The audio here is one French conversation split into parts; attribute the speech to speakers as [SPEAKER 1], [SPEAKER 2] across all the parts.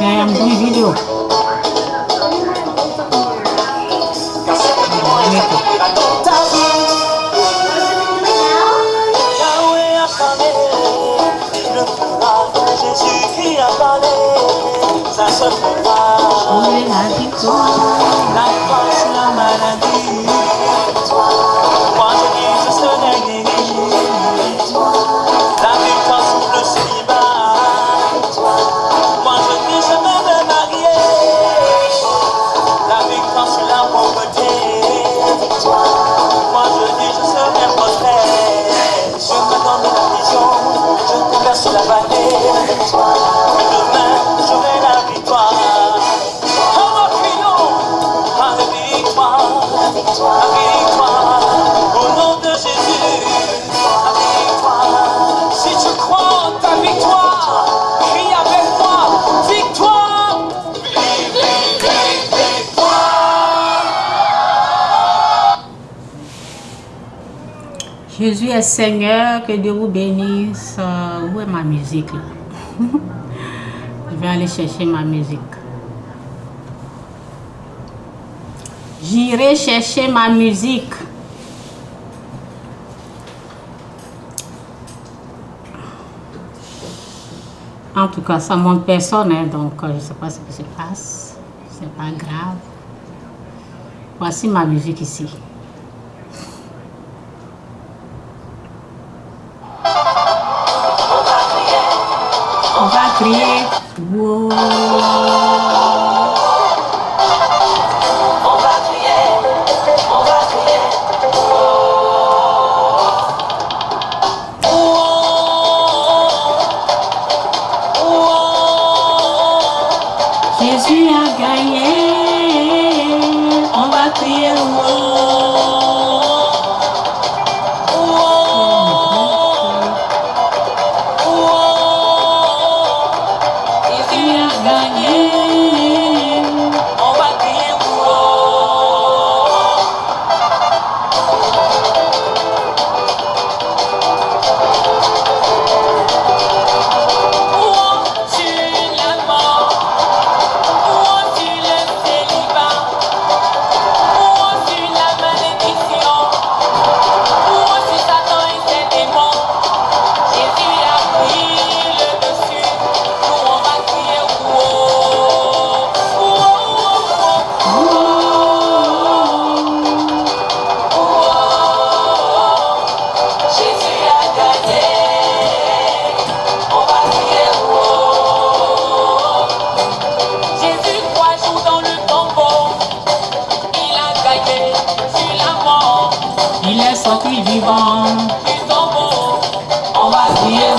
[SPEAKER 1] Une vidéo.
[SPEAKER 2] Jésus a parlé, ça se fera.
[SPEAKER 1] La victoire.
[SPEAKER 2] La croix sur la maladie. Moi je dis ce serait guéri. La victoire sur le célibat. Moi je dis je vais me marier. La victoire sur la pauvreté. Moi je dis je serai prospère. Je me donne la vision. Je traverse la vallée. Demain j'aurai la victoire. La victoire, au nom de Jésus, la victoire. Si tu crois en ta victoire, crie avec moi, victoire. Victoire.
[SPEAKER 1] Jésus est Seigneur, que Dieu vous bénisse. Où est ma musique là? Je vais aller chercher ma musique. J'irai chercher ma musique. En tout cas, ça montre personne, hein, donc je ne sais pas ce qui se passe. C'est pas grave. Voici ma musique ici. On va crier. Wow. Jésus a gagné, on va crier Jésus a gagné,
[SPEAKER 2] On va crier sur la mort, sur le célibat, sur la malédiction, sur Satan et ses démons. Jésus a pris le dessus, nous on va crier Jésus a gagné, on va crier Jésus 3 jours dans le tombeau, il a gagné sur la mort.
[SPEAKER 1] il est sorti vivant.
[SPEAKER 2] Du tombeau, on va crier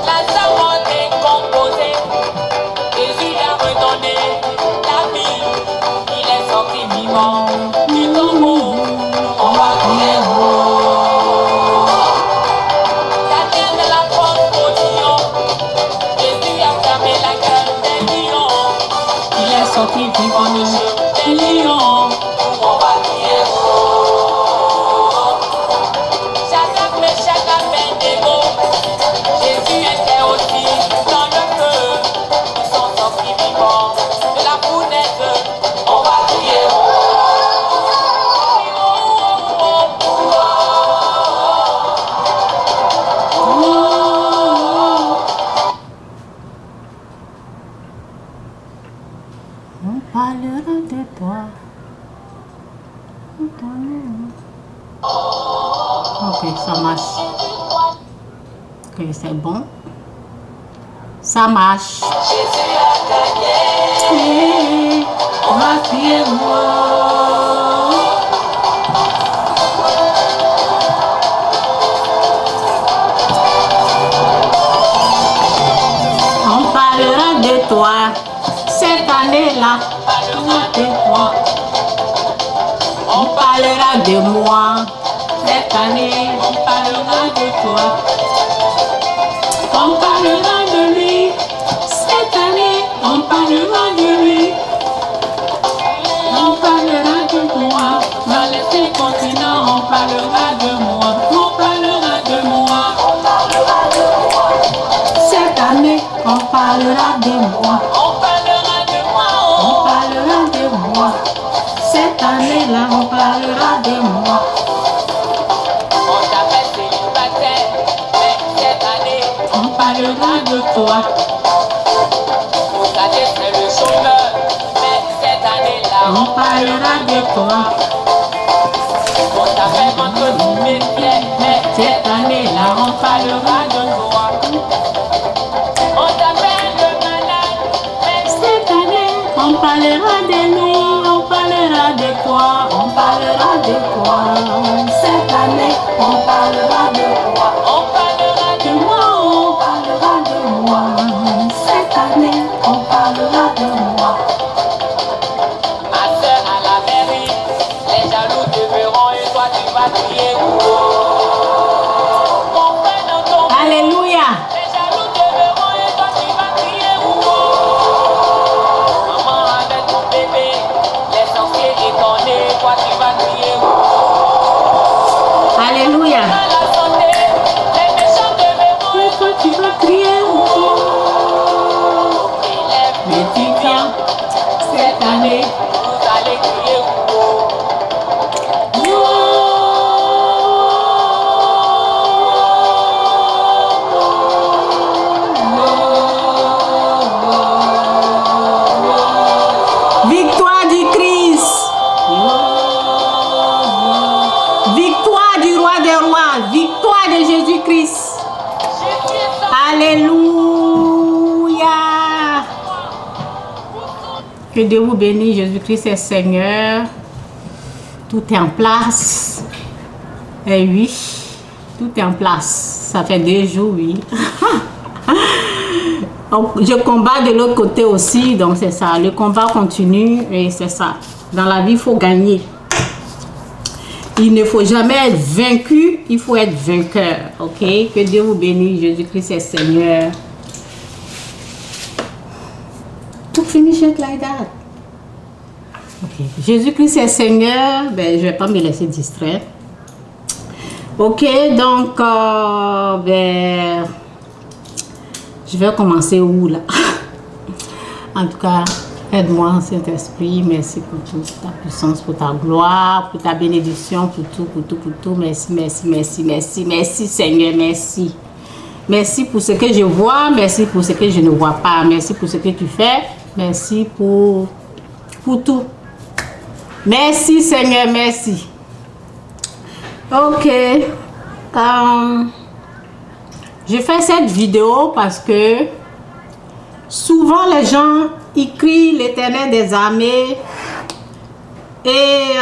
[SPEAKER 2] Lazare est composé, Jésus a redonné la vie, il est sorti vivant. Du tombeau, on va crier Daniel de la porte au lion, Jésus a fermé la gueule des lions.
[SPEAKER 1] Il est sorti vivant.
[SPEAKER 2] Des lions, on va crier Shadrach, Meshach, Abednego, Jésus était aussi dans le feu. Ils sont sortis vivants de la fournaise. On va crier
[SPEAKER 1] On parlera de toi. Ok, ça marche. Ok, c'est bon. Ça marche.
[SPEAKER 2] Jésus a gagné.
[SPEAKER 1] Hey, on va crier moi. On parlera de toi cette année-là. On parlera de toi. On parlera de moi cette année. On parlera de toi. On parlera de lui cette année. On parlera de lui. On parlera de moi. Dans les 5 continents, on parlera de moi. On parlera de moi. Cette année. parlera de moi.
[SPEAKER 2] On parlera de moi.
[SPEAKER 1] On parlera de moi. Cette année-là, on parlera de moi.
[SPEAKER 2] On t'appelle célibataire, mais cette année,
[SPEAKER 1] On parlera de toi.
[SPEAKER 2] on t'a dit c'est le chômeur, mais cette année-là,
[SPEAKER 1] On parlera de toi.
[SPEAKER 2] on t'appelle contre du métier, mais
[SPEAKER 1] Cette année-là, on parlera de toi.
[SPEAKER 2] on t'appelle le malade, mais
[SPEAKER 1] Cette année, on parlera de lui. On parlera de toi. On parlera de toi. Cette année, on parlera de toi.
[SPEAKER 2] on parlera de
[SPEAKER 1] De moi, on parlera de moi. Cette année, on parlera de moi.
[SPEAKER 2] ma soeur à la mairie. Les jaloux te verront et toi tu vas crier. Oh, mon frère dans ton
[SPEAKER 1] Alléluia.
[SPEAKER 2] les jaloux te verront et toi tu vas crier. Oh, maman avec ton bébé, les sorciers étonnés, toi tu vas crier. Oh,
[SPEAKER 1] Alléluia.
[SPEAKER 2] à la santé, les méchants te verront et
[SPEAKER 1] Toi, tu vas crier.
[SPEAKER 2] les
[SPEAKER 1] Mais tu viens cette année.
[SPEAKER 2] vous allez crier. Oh,
[SPEAKER 1] Victoire du Christ. Victoire du roi des rois. Victoire de Jésus-Christ. Alléluia. Que Dieu vous bénisse. Jésus-Christ est Seigneur. Tout est en place. Et oui, tout est en place. Ça fait 2 jours, oui. Je combats de l'autre côté aussi, donc c'est ça. Le combat continue et c'est ça. Dans la vie, il faut gagner. Il ne faut jamais être vaincu, il faut être vainqueur. Ok? Que Dieu vous bénisse. Jésus-Christ est Seigneur. Tout finit just like that. Ok. Jésus-Christ est Seigneur. Ben, je ne vais pas me laisser distraire. Ok, donc, ben, je vais commencer où là? En tout cas, aide-moi, Saint-Esprit. Merci pour toute ta puissance, pour ta gloire, pour ta bénédiction, pour tout, pour tout, pour tout. Merci, merci, merci, merci, merci, Seigneur, merci. Merci pour ce que je vois, merci pour ce que je ne vois pas, merci pour ce que tu fais, merci pour tout. Merci, Seigneur, merci. Ok. Je fais cette vidéo parce que souvent les gens ils crient l'Éternel des armées et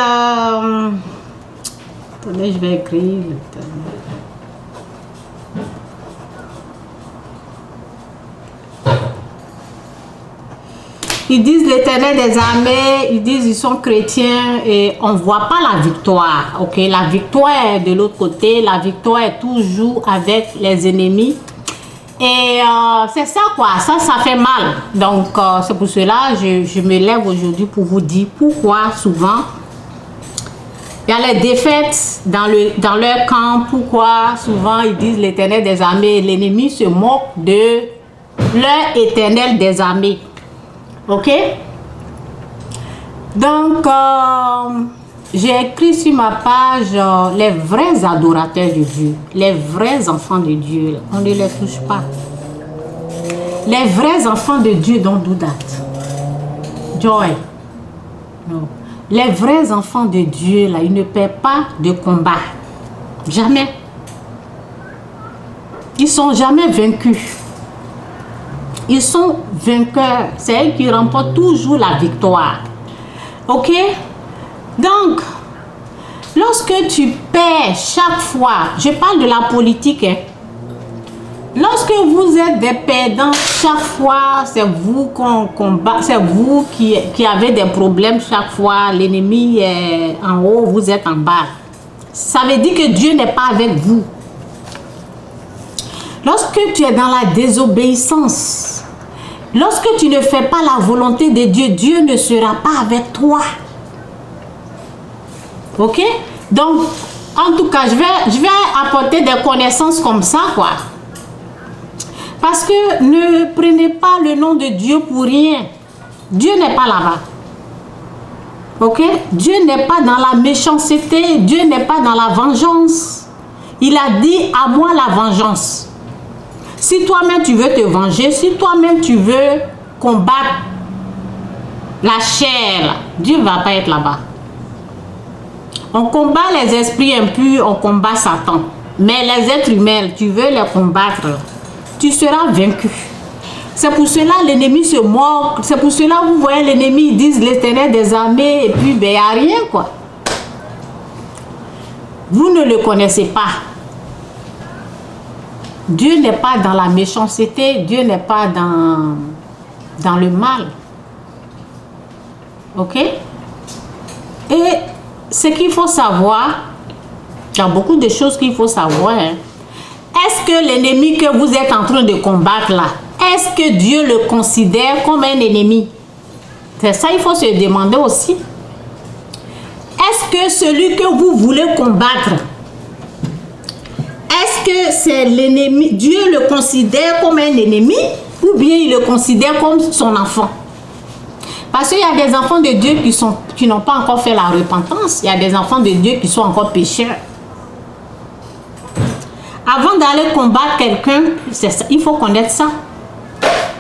[SPEAKER 1] attendez, je vais écrire l'Éternel. Ils disent l'Éternel des armées, ils disent ils sont chrétiens et on ne voit pas la victoire. Ok, la victoire est de l'autre côté, la victoire est toujours avec les ennemis. Et c'est ça quoi, ça fait mal. Donc c'est pour cela que je me lève aujourd'hui pour vous dire pourquoi souvent il y a les défaites dans leur camp, pourquoi souvent ils disent l'Éternel des armées, l'ennemi se moque de leur Éternel des armées. Ok, donc j'ai écrit sur ma page les vrais adorateurs de Dieu, les vrais enfants de Dieu, on ne les touche pas. Les vrais enfants de Dieu don't do that. Joy. No. Les vrais enfants de Dieu là, ils ne perdent pas de combat. Jamais. Ils sont jamais vaincus. Ils sont vainqueurs. C'est eux qui remportent toujours la victoire. Ok? Donc, lorsque tu perds chaque fois, je parle de la politique, hein. Lorsque vous êtes des perdants, chaque fois, c'est vous qu'on combat, c'est vous qui avez des problèmes chaque fois. L'ennemi est en haut, vous êtes en bas. Ça veut dire que Dieu n'est pas avec vous. Lorsque tu es dans la désobéissance, lorsque tu ne fais pas la volonté de Dieu, Dieu ne sera pas avec toi. Ok? Donc, en tout cas, je vais apporter des connaissances comme ça, quoi. Parce que ne prenez pas le nom de Dieu pour rien. Dieu n'est pas là-bas. Ok? Dieu n'est pas dans la méchanceté. Dieu n'est pas dans la vengeance. Il a dit à moi la vengeance. Si toi-même tu veux te venger, si toi-même tu veux combattre la chair, Dieu ne va pas être là-bas. On combat les esprits impurs, on combat Satan. Mais les êtres humains, tu veux les combattre, tu seras vaincu. C'est pour cela l'ennemi se moque. C'est pour cela vous voyez l'ennemi, ils disent l'Éternel des armées et puis ben, il n'y a rien quoi. Vous ne le connaissez pas. Dieu n'est pas dans la méchanceté, Dieu n'est pas dans le mal. Ok? Et ce qu'il faut savoir, il y a beaucoup de choses qu'il faut savoir. Hein. Est-ce que l'ennemi que vous êtes en train de combattre là, est-ce que Dieu le considère comme un ennemi? C'est ça il faut se demander aussi. Est-ce que celui que vous voulez combattre, est-ce que c'est l'ennemi, Dieu le considère comme un ennemi ou bien il le considère comme son enfant? Parce qu'il y a des enfants de Dieu qui n'ont pas encore fait la repentance. Il y a des enfants de Dieu qui sont encore pécheurs. Avant d'aller combattre quelqu'un, il faut connaître ça.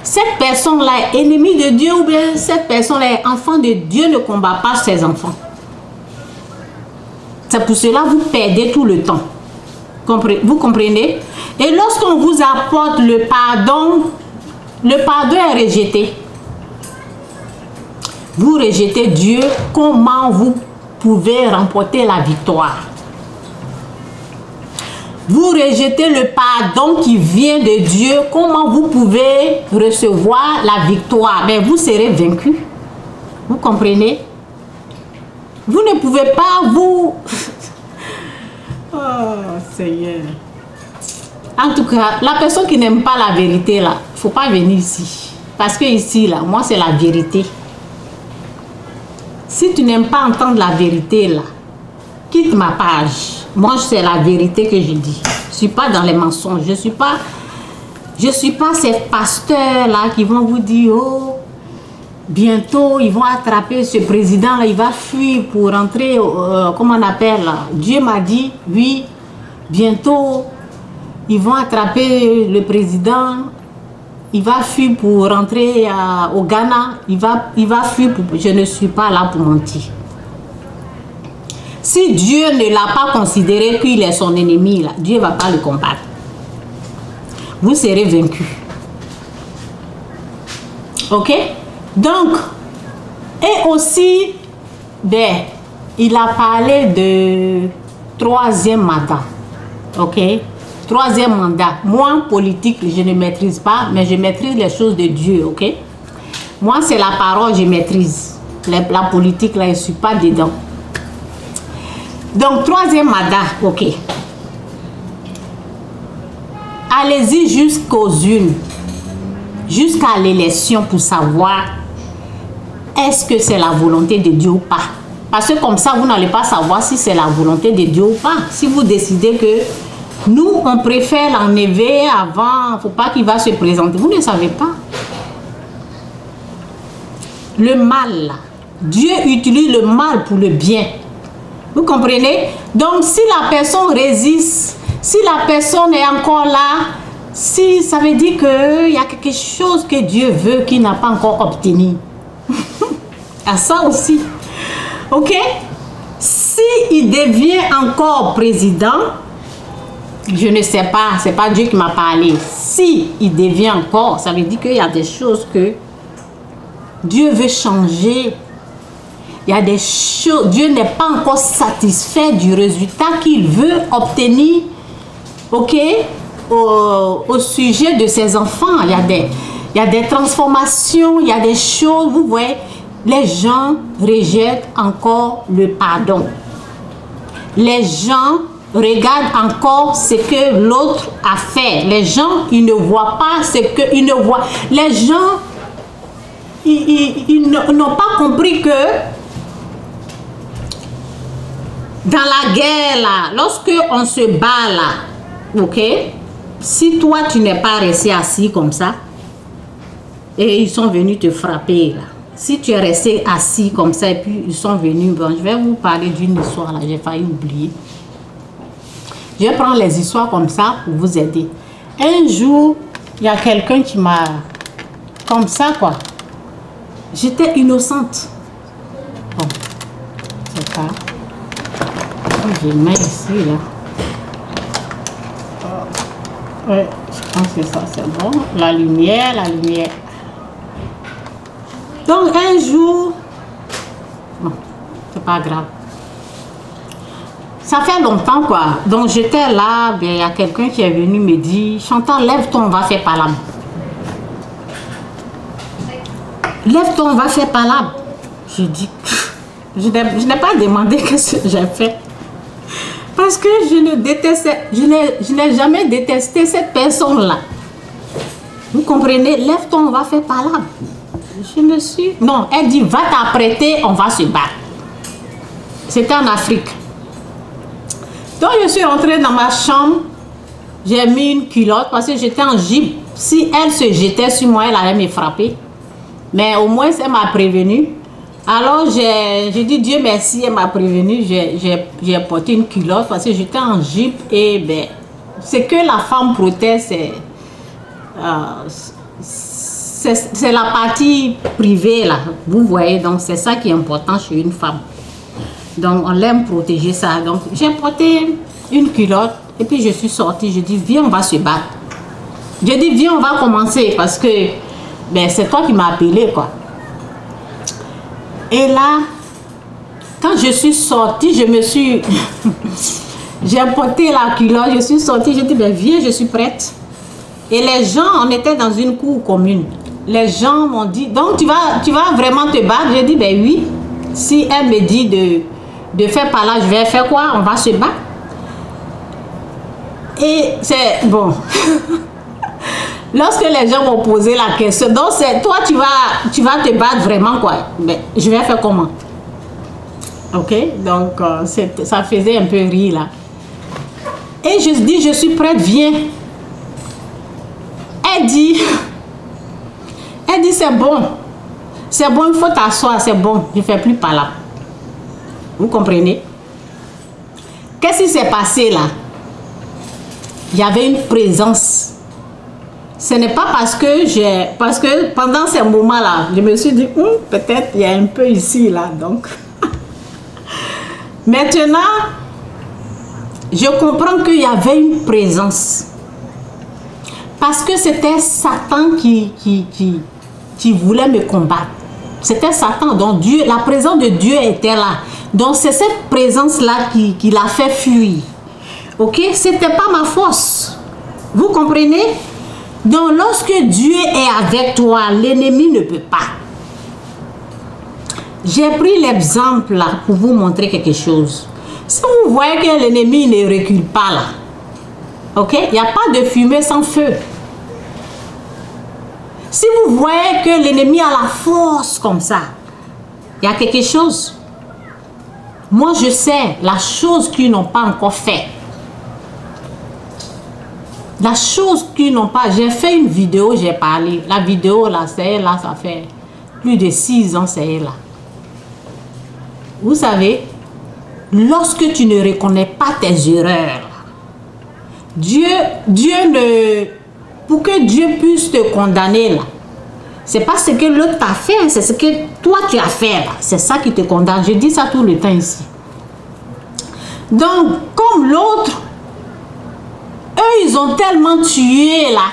[SPEAKER 1] Cette personne-là est ennemie de Dieu ou bien cette personne-là est enfant de Dieu, ne combat pas ses enfants. C'est pour cela que vous perdez tout le temps. Vous comprenez? Et lorsqu'on vous apporte le pardon est rejeté. Vous rejetez Dieu, comment vous pouvez remporter la victoire? Vous rejetez le pardon qui vient de Dieu, comment vous pouvez recevoir la victoire? Mais vous serez vaincu. Vous comprenez? Vous ne pouvez pas vous... Oh Seigneur. En tout cas, la personne qui n'aime pas la vérité, là, il ne faut pas venir ici. Parce que ici, là, moi, c'est la vérité. Si tu n'aimes pas entendre la vérité, là, quitte ma page. Moi, c'est la vérité que je dis. Je ne suis pas dans les mensonges. Je ne suis pas ces pasteurs-là qui vont vous dire, oh, bientôt, ils vont attraper ce président-là, il va fuir pour rentrer, comment on appelle, là. Dieu m'a dit, oui, bientôt, ils vont attraper le président, il va fuir pour rentrer au Ghana, il va fuir pour... Je ne suis pas là pour mentir. Si Dieu ne l'a pas considéré qu'il est son ennemi, là, Dieu ne va pas le combattre. Vous serez vaincu. Ok? Donc, et aussi, ben, il a parlé de troisième mandat. Ok? Troisième mandat. Moi, politique, je ne maîtrise pas, mais je maîtrise les choses de Dieu. Ok? Moi, c'est la parole, je maîtrise. La politique, là, je ne suis pas dedans. Donc, troisième mandat, ok. Allez-y jusqu'aux urnes, jusqu'à l'élection pour savoir est-ce que c'est la volonté de Dieu ou pas. Parce que comme ça, vous n'allez pas savoir si c'est la volonté de Dieu ou pas. Si vous décidez que nous, on préfère l'enlever avant, il ne faut pas qu'il va se présenter. Vous ne savez pas. Le mal, là, Dieu utilise le mal pour le bien. Vous comprenez? Donc, si la personne résiste, si la personne est encore là, si ça veut dire qu'il y a quelque chose que Dieu veut qu'il n'a pas encore obtenu. À ça aussi. Ok? Si il devient encore président, je ne sais pas, c'est pas Dieu qui m'a parlé. Si il devient encore, ça veut dire qu'il y a des choses que Dieu veut changer. Il y a des choses, Dieu n'est pas encore satisfait du résultat qu'il veut obtenir, ok, au sujet de ses enfants. Il y a des transformations, il y a des choses, vous voyez, les gens rejettent encore le pardon. Les gens regardent encore ce que l'autre a fait. Les gens, ils ne voient pas ce qu'ils ne voient. Les gens, ils n'ont pas compris que dans la guerre, là, lorsque on se bat, là, ok, si toi, tu n'es pas resté assis comme ça, et ils sont venus te frapper, là. Si tu es resté assis comme ça, et puis ils sont venus, bon, je vais vous parler d'une histoire, là, j'ai failli oublier. Je vais prendre les histoires comme ça pour vous aider. Un jour, il y a quelqu'un qui m'a... Comme ça, quoi. J'étais innocente. Bon, c'est ça. Je mets ici, là. Ouais, je pense que ça, c'est bon. La lumière, la lumière. Donc, un jour... Bon, c'est pas grave. Ça fait longtemps, quoi. Donc, j'étais là, il y a quelqu'un qui est venu me dire, Chantal, lève-toi, on va faire palabre. Lève-toi, on va faire palabre. Je dis, je n'ai pas demandé qu'est-ce que j'ai fait. Parce que je ne détestais, je n'ai jamais détesté cette personne-là. Vous comprenez? Lève-toi, on va faire palabre. Je me suis... Non, elle dit, va t'apprêter, on va se battre. C'était en Afrique. Donc, je suis rentrée dans ma chambre. J'ai mis une culotte parce que j'étais en jeep. Si elle se jetait sur moi, elle allait me frapper. Mais au moins, elle m'a prévenue. Alors, j'ai dit Dieu merci, elle m'a prévenue. J'ai porté une culotte parce que j'étais en jeep. Et ben, ce que la femme protège, c'est la partie privée, là. Vous voyez, donc c'est ça qui est important chez une femme. Donc, on l'aime protéger ça. Donc, j'ai porté une culotte et puis je suis sortie. Je dis, viens, on va se battre. Je dis, viens, on va commencer parce que ben, c'est toi qui m'as appelé, quoi. Et là, quand je suis sortie, je me suis... j'ai porté la culotte, je suis sortie, je dis, ben, viens, je suis prête. Et les gens, on était dans une cour commune. Les gens m'ont dit, donc tu vas vraiment te battre? J'ai dit, ben oui. Si elle me dit de faire par là, je vais faire quoi? On va se battre. Et c'est bon. Lorsque les gens m'ont posé la question, donc c'est toi, tu vas te battre vraiment, quoi? Ben, je vais faire comment? Ok? Donc, ça faisait un peu rire, là. Et je dis, je suis prête, viens. Elle dit, c'est bon. C'est bon, il faut t'asseoir, c'est bon. Je ne fais plus par là. Vous comprenez? Qu'est-ce qui s'est passé là? Il y avait une présence. Ce n'est pas parce que pendant ces moments-là, je me suis dit, peut-être il y a un peu ici, là. Donc, maintenant, je comprends qu'il y avait une présence. Parce que c'était Satan qui voulait me combattre. C'était Satan. Donc Dieu, la présence de Dieu était là. Donc c'est cette présence-là qui l'a fait fuir. Ok? C'était pas ma force. Vous comprenez? Donc lorsque Dieu est avec toi, l'ennemi ne peut pas. J'ai pris l'exemple là pour vous montrer quelque chose. Si vous voyez que l'ennemi ne recule pas là, ok? Il n'y a pas de fumée sans feu. Si vous voyez que l'ennemi a la force comme ça, il y a quelque chose. Moi, je sais la chose qu'ils n'ont pas encore fait. La chose qu'ils n'ont pas... J'ai fait une vidéo, j'ai parlé. La vidéo, là, c'est là, ça fait plus de 6 ans, c'est là. Vous savez, lorsque tu ne reconnais pas tes erreurs, Dieu ne... Pour que Dieu puisse te condamner, là, c'est pas ce que l'autre t'a fait, c'est ce que toi tu as fait, là. C'est ça qui te condamne. Je dis ça tout le temps ici. Donc, comme l'autre, eux, ils ont tellement tué, là.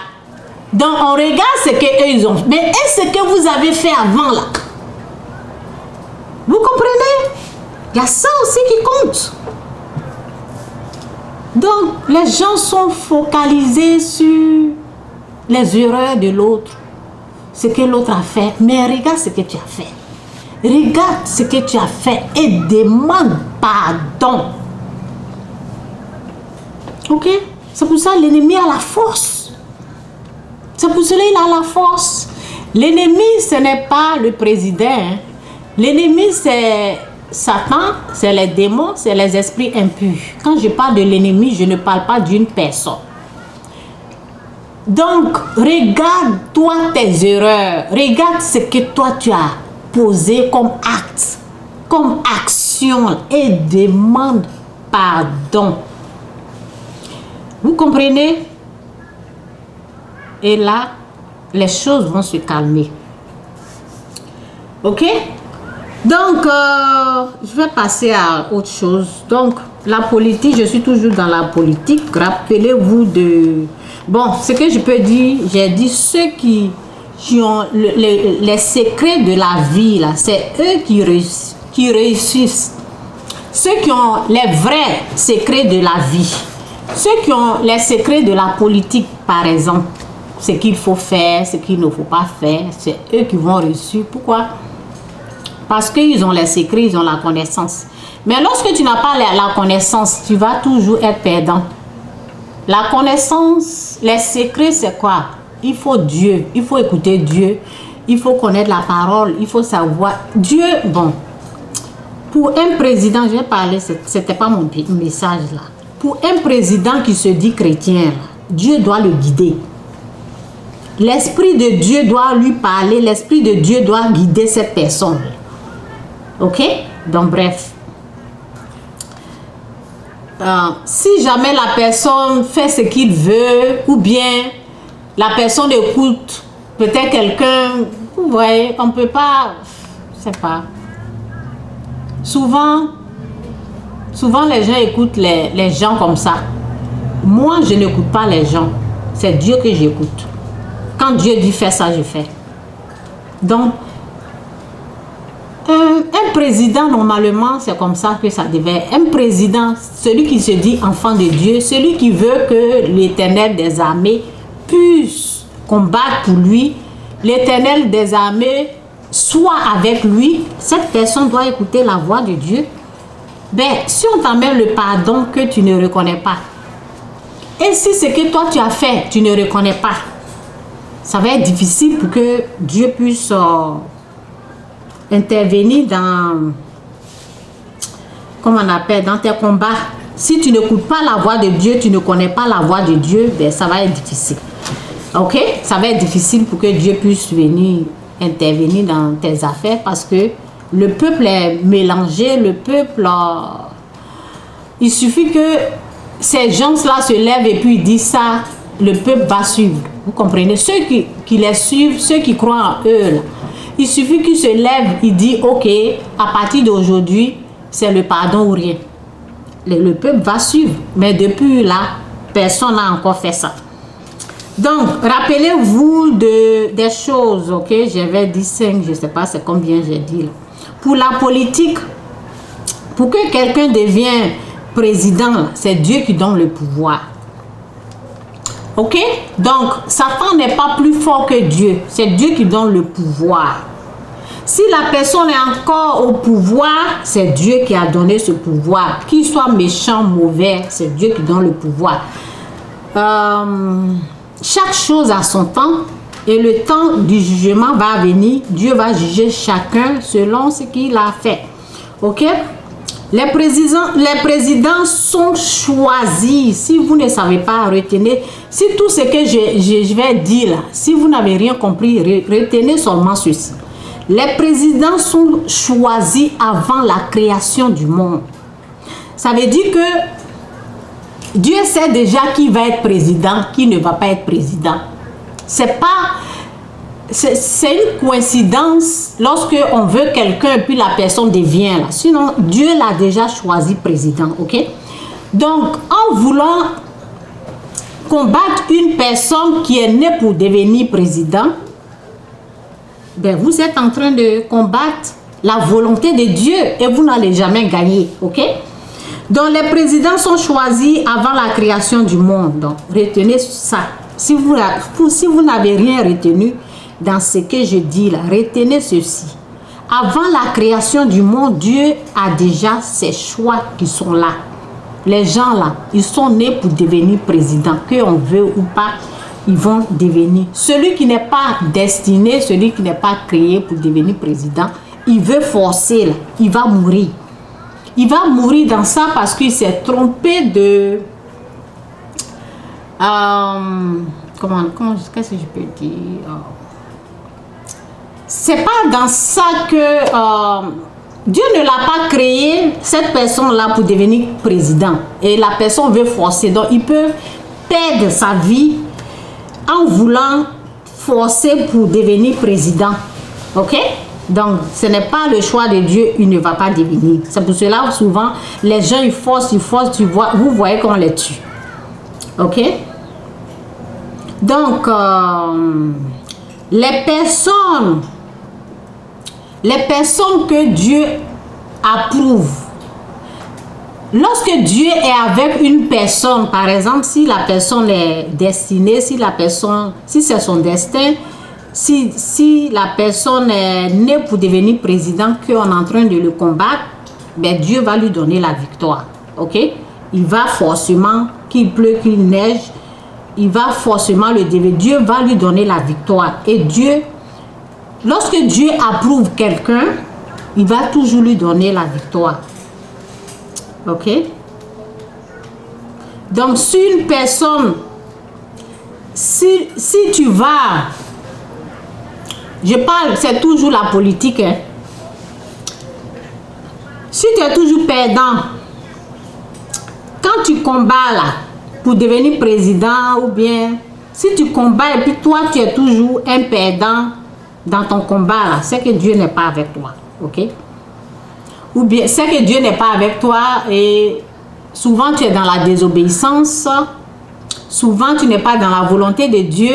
[SPEAKER 1] Donc, on regarde ce qu'eux, ils ont fait. Mais est-ce que vous avez fait avant, là? Vous comprenez? Il y a ça aussi qui compte. Donc, les gens sont focalisés sur les erreurs de l'autre, ce que l'autre a fait. Mais regarde ce que tu as fait. Regarde ce que tu as fait et demande pardon. Ok? C'est pour ça que l'ennemi a la force. C'est pour cela qu'il a la force. L'ennemi, ce n'est pas le président. Hein. L'ennemi, c'est Satan, c'est les démons, c'est les esprits impurs. Quand je parle de l'ennemi, je ne parle pas d'une personne. Donc, regarde-toi tes erreurs. Regarde ce que toi tu as posé comme acte, comme action et demande pardon. Vous comprenez? Et là, les choses vont se calmer. Ok? Donc, je vais passer à autre chose. Donc, la politique, je suis toujours dans la politique. Rappelez-vous de... Bon, ce que je peux dire, j'ai dit ceux qui ont les secrets de la vie, là, c'est eux qui réussissent. Ceux qui ont les vrais secrets de la vie. Ceux qui ont les secrets de la politique, par exemple, ce qu'il faut faire, ce qu'il ne faut pas faire, c'est eux qui vont réussir. Pourquoi? Parce qu'ils ont les secrets, ils ont la connaissance. Mais lorsque tu n'as pas la connaissance, tu vas toujours être perdant. La connaissance, les secrets, c'est quoi? Il faut Dieu, il faut écouter Dieu, il faut connaître la parole, il faut savoir. Dieu, bon, pour un président, je vais parler, c'était pas mon message là. Pour un président qui se dit chrétien, Dieu doit le guider. L'Esprit de Dieu doit lui parler, l'Esprit de Dieu doit guider cette personne. Ok? Donc bref. Si jamais la personne fait ce qu'il veut, ou bien la personne écoute peut-être quelqu'un, vous voyez, on ne peut pas, je sais pas. Souvent les gens écoutent les gens comme ça. Moi, je n'écoute pas les gens. C'est Dieu que j'écoute. Quand Dieu dit fais ça, je fais. Donc, un président, normalement, c'est comme ça que ça devait être. Un président, celui qui se dit enfant de Dieu, celui qui veut que l'Éternel des armées puisse combattre pour lui, l'Éternel des armées soit avec lui, cette personne doit écouter la voix de Dieu. Ben, si on t'amène le pardon que tu ne reconnais pas, et si ce que toi tu as fait, tu ne reconnais pas, ça va être difficile pour que Dieu puisse intervenir dans, comment on appelle, dans tes combats. Si tu n'écoutes pas la voix de Dieu, tu ne connais pas la voix de Dieu, ben ça va être difficile. Ok? Ça va être difficile pour que Dieu puisse venir intervenir dans tes affaires parce que le peuple est mélangé, le peuple... il suffit que ces gens-là se lèvent et puis disent ça, le peuple va suivre. Vous comprenez? Ceux qui les suivent, ceux qui croient en eux, là, il suffit qu'ils se lèvent, ils disent ok, à partir d'aujourd'hui, c'est le pardon ou rien. Le peuple va suivre. Mais depuis là, personne n'a encore fait ça. Donc, rappelez-vous des choses, ok? J'avais dit 5, je ne sais pas c'est combien j'ai dit là. Pour la politique, pour que quelqu'un devienne président, c'est Dieu qui donne le pouvoir. Ok? Donc, Satan n'est pas plus fort que Dieu. C'est Dieu qui donne le pouvoir. Si la personne est encore au pouvoir, c'est Dieu qui a donné ce pouvoir. Qu'il soit méchant, mauvais, c'est Dieu qui donne le pouvoir. Chaque chose a son temps et le temps du jugement va venir. Dieu va juger chacun selon ce qu'il a fait. Ok? Les présidents sont choisis. Si vous ne savez pas, retenez. Si tout ce que je vais dire là, si vous n'avez rien compris, retenez seulement ceci. Les présidents sont choisis avant la création du monde. Ça veut dire que Dieu sait déjà qui va être président, qui ne va pas être président. C'est une coïncidence lorsque on veut quelqu'un et puis la personne devient là. Sinon, Dieu l'a déjà choisi président, ok? Donc, en voulant combattre une personne qui est née pour devenir président, ben vous êtes en train de combattre la volonté de Dieu et vous n'allez jamais gagner, ok? Donc, les présidents sont choisis avant la création du monde. Donc, retenez ça. Si vous n'avez rien retenu dans ce que je dis là, retenez ceci. Avant la création du monde, Dieu a déjà ses choix qui sont là. Les gens là, ils sont nés pour devenir président, qu'on veut ou pas, ils vont devenir. Celui qui n'est pas destiné, celui qui n'est pas créé pour devenir président, il veut forcer là, il va mourir. Il va mourir dans ça parce qu'il s'est trompé de... qu'est-ce que je peux dire? C'est pas dans ça que Dieu ne l'a pas créé, cette personne-là, pour devenir président. Et la personne veut forcer. Donc, il peut perdre sa vie en voulant forcer pour devenir président. Ok? Donc, ce n'est pas le choix de Dieu, il ne va pas devenir. C'est pour cela, souvent, les gens, ils forcent, vous voyez qu'on les tue. Ok? Donc, les personnes que Dieu approuve, lorsque Dieu est avec une personne, par exemple, si la personne est destinée, si c'est son destin, si la personne est née pour devenir président, qu'on est en train de le combattre, ben Dieu va lui donner la victoire. Ok? Il va forcément, qu'il pleut, qu'il neige, il va forcément le devenir. Dieu va lui donner la victoire. Et Dieu, lorsque Dieu approuve quelqu'un, il va toujours lui donner la victoire. Ok? Donc, si une personne, si tu vas, je parle, c'est toujours la politique, hein. Si tu es toujours perdant, quand tu combats là, pour devenir président, ou bien, si tu combats et puis toi, tu es toujours un perdant dans ton combat là, c'est que Dieu n'est pas avec toi. Ok? Ou bien, c'est que Dieu n'est pas avec toi et souvent tu es dans la désobéissance, souvent tu n'es pas dans la volonté de Dieu.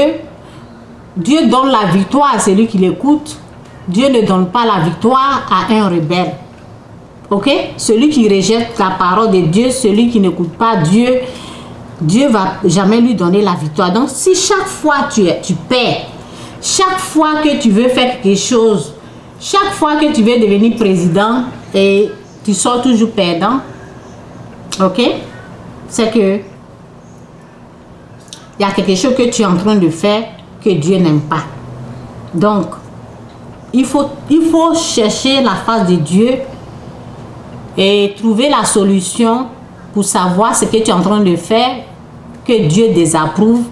[SPEAKER 1] Dieu donne la victoire à celui qui l'écoute. Dieu ne donne pas la victoire à un rebelle. Ok? Celui qui rejette la parole de Dieu, celui qui n'écoute pas Dieu, Dieu ne va jamais lui donner la victoire. Donc, si chaque fois tu perds, chaque fois que tu veux faire quelque chose, chaque fois que tu veux devenir président et tu sors toujours perdant, ok? C'est que il y a quelque chose que tu es en train de faire que Dieu n'aime pas. Donc, il faut chercher la face de Dieu et trouver la solution pour savoir ce que tu es en train de faire, que Dieu désapprouve.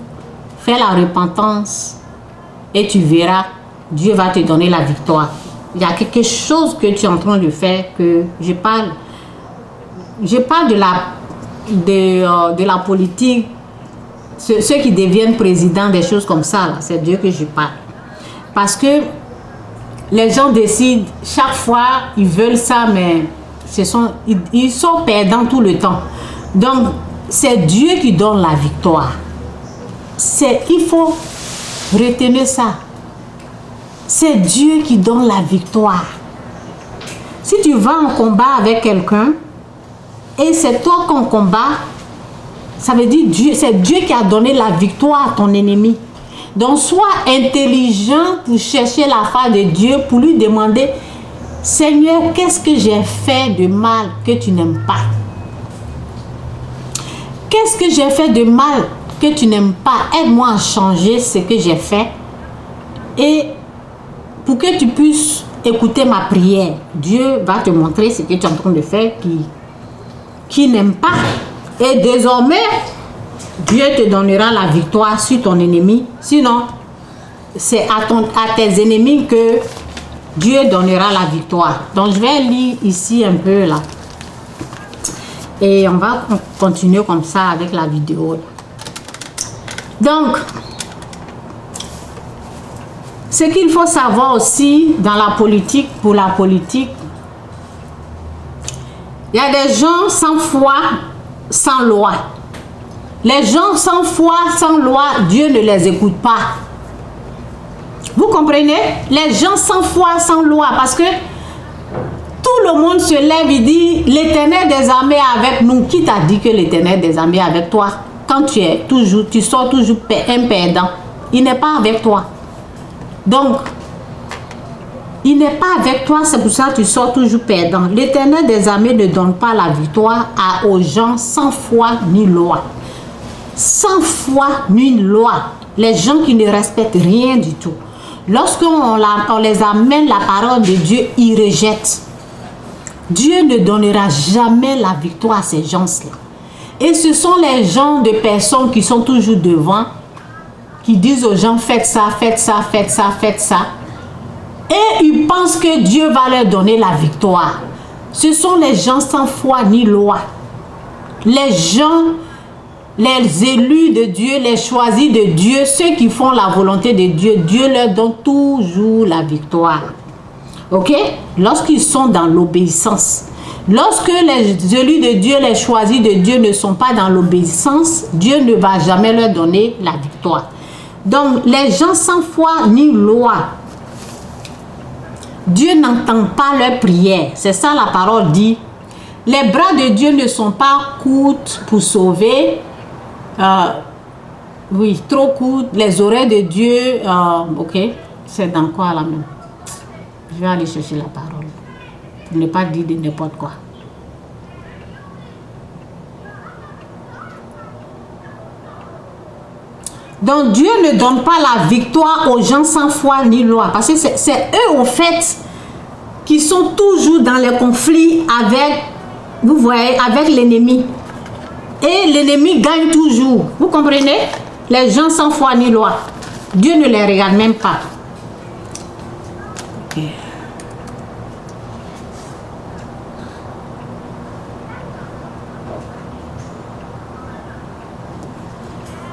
[SPEAKER 1] Fais la repentance et tu verras, Dieu va te donner la victoire. Il y a quelque chose que tu es en train de faire que je parle de la politique, ceux qui deviennent présidents, des choses comme ça, c'est Dieu que je parle. Parce que les gens décident, chaque fois, ils veulent ça, mais ils sont perdants tout le temps. Donc, c'est Dieu qui donne la victoire. Il faut retenir ça. C'est Dieu qui donne la victoire. Si tu vas en combat avec quelqu'un, et c'est toi qu'on combat, ça veut dire c'est Dieu qui a donné la victoire à ton ennemi. Donc, sois intelligent pour chercher la face de Dieu, pour lui demander, Seigneur, qu'est-ce que j'ai fait de mal que tu n'aimes pas? Qu'est-ce que j'ai fait de mal que tu n'aimes pas? Aide-moi à changer ce que j'ai fait. Et pour que tu puisses écouter ma prière, Dieu va te montrer ce que tu es en train de faire qui n'aime pas. Et désormais, Dieu te donnera la victoire sur ton ennemi. Sinon, c'est à tes ennemis que Dieu donnera la victoire. Donc, je vais lire ici un peu là. Et on va continuer comme ça avec la vidéo. Donc, ce qu'il faut savoir aussi dans la politique, pour la politique, il y a des gens sans foi, sans loi. Les gens sans foi, sans loi, Dieu ne les écoute pas. Vous comprenez? Les gens sans foi, sans loi, parce que tout le monde se lève et dit, l'Éternel des armées est avec nous. Qui t'a dit que l'Éternel des armées est avec toi? Quand tu sors toujours un perdant, il n'est pas avec toi. Donc, il n'est pas avec toi, c'est pour ça que tu sors toujours perdant. L'Éternel des armées ne donne pas la victoire aux gens sans foi ni loi. Sans foi ni loi. Les gens qui ne respectent rien du tout. Lorsqu'on les amène la parole de Dieu, ils rejettent. Dieu ne donnera jamais la victoire à ces gens-là. Et ce sont les gens de personnes qui sont toujours devant qui disent aux gens faites ça, faites ça, faites ça, faites ça. Et ils pensent que Dieu va leur donner la victoire. Ce sont les gens sans foi ni loi. Les gens, les élus de Dieu, les choisis de Dieu, ceux qui font la volonté de Dieu, Dieu leur donne toujours la victoire. Ok? Lorsqu'ils sont dans l'obéissance. Lorsque les élus de Dieu, les choisis de Dieu ne sont pas dans l'obéissance, Dieu ne va jamais leur donner la victoire. Donc, les gens sans foi ni loi, Dieu n'entend pas leurs prières. C'est ça la parole dit. Les bras de Dieu ne sont pas courts pour sauver. Oui, trop courts. Les oreilles de Dieu, ok, c'est dans quoi là même? Je vais aller chercher la parole. Pour ne pas dire de n'importe quoi. Donc Dieu ne donne pas la victoire aux gens sans foi ni loi. Parce que c'est eux au fait qui sont toujours dans les conflits avec, vous voyez, avec l'ennemi. Et l'ennemi gagne toujours. Vous comprenez? Les gens sans foi ni loi. Dieu ne les regarde même pas. Ok.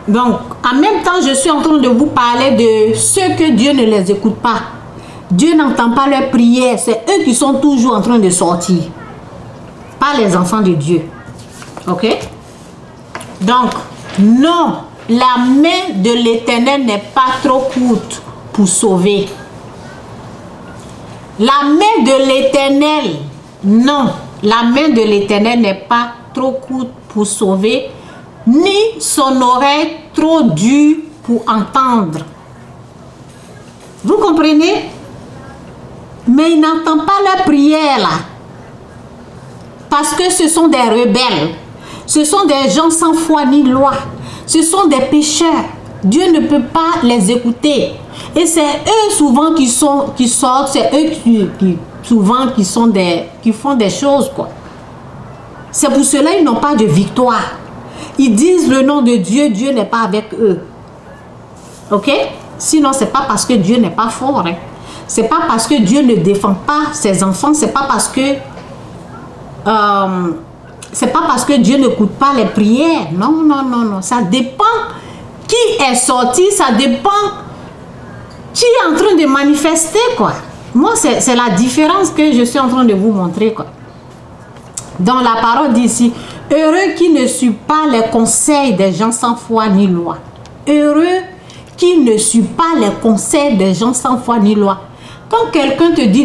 [SPEAKER 1] Donc, en même temps, je suis en train de vous parler de ceux que Dieu ne les écoute pas. Dieu n'entend pas leurs prières. C'est eux qui sont toujours en train de sortir. Pas les enfants de Dieu. Ok? Donc, non, la main de l'Éternel n'est pas trop courte pour sauver. La main de l'Éternel, non, la main de l'Éternel n'est pas trop courte pour sauver, ni son oreille trop dure pour entendre. Vous comprenez? Mais il n'entend pas leur prière là. Parce que ce sont des rebelles. Ce sont des gens sans foi ni loi. Ce sont des pécheurs. Dieu ne peut pas les écouter. Et c'est eux souvent qui sortent. C'est eux qui font des choses quoi. C'est pour cela qu'ils n'ont pas de victoire. Ils disent le nom de Dieu, Dieu n'est pas avec eux. Ok? Sinon, c'est pas parce que Dieu n'est pas fort. Hein. C'est pas parce que Dieu ne défend pas ses enfants. C'est pas parce que Dieu n'écoute pas les prières. Non, non, non, non. Ça dépend qui est sorti. Ça dépend qui est en train de manifester, quoi. Moi, c'est la différence que je suis en train de vous montrer, quoi. Dans la parole d'ici, heureux qui ne suit pas les conseils des gens sans foi ni loi. Heureux qui ne suit pas les conseils des gens sans foi ni loi. Quand quelqu'un te dit de